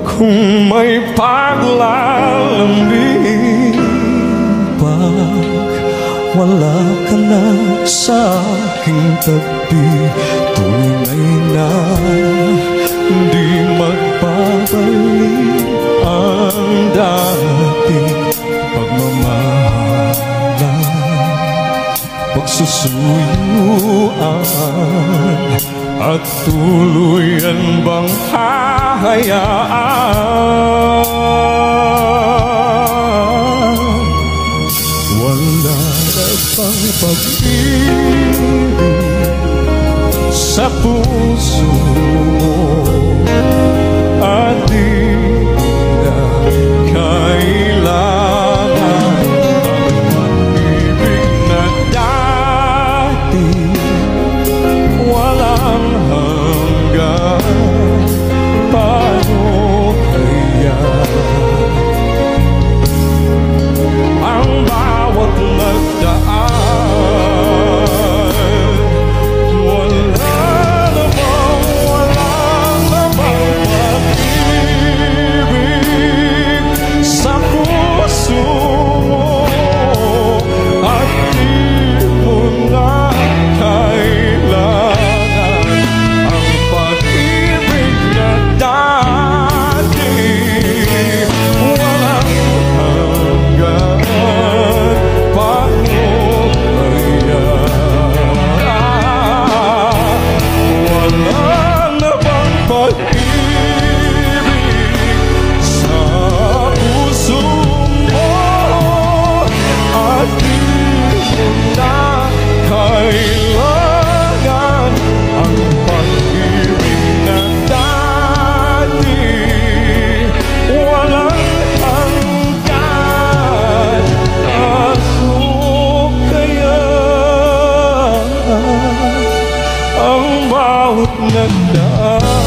Kung may paglalambing pag wala ka na sa aking tabi, tunay na di magbabalik ang dating pagmamahalan, pagsusuyuan at tuluyan bang hahayaan. Wala na bang pag-ibig sa puso mo at di na kailangan ang pag-ibig na dati walang hanggan. Paano kaya ang bawat nagdaan? Wala namang pag-ibig sa puso mo at di mo na kailangan ang pag-ibig na dati walang hanggan. Paano kaya wala na bang pag-ibig sa puso mo at di mo na kailangan ang pag-ibig na dati walang hanggan? Ano kaya ang bawat nagdaan?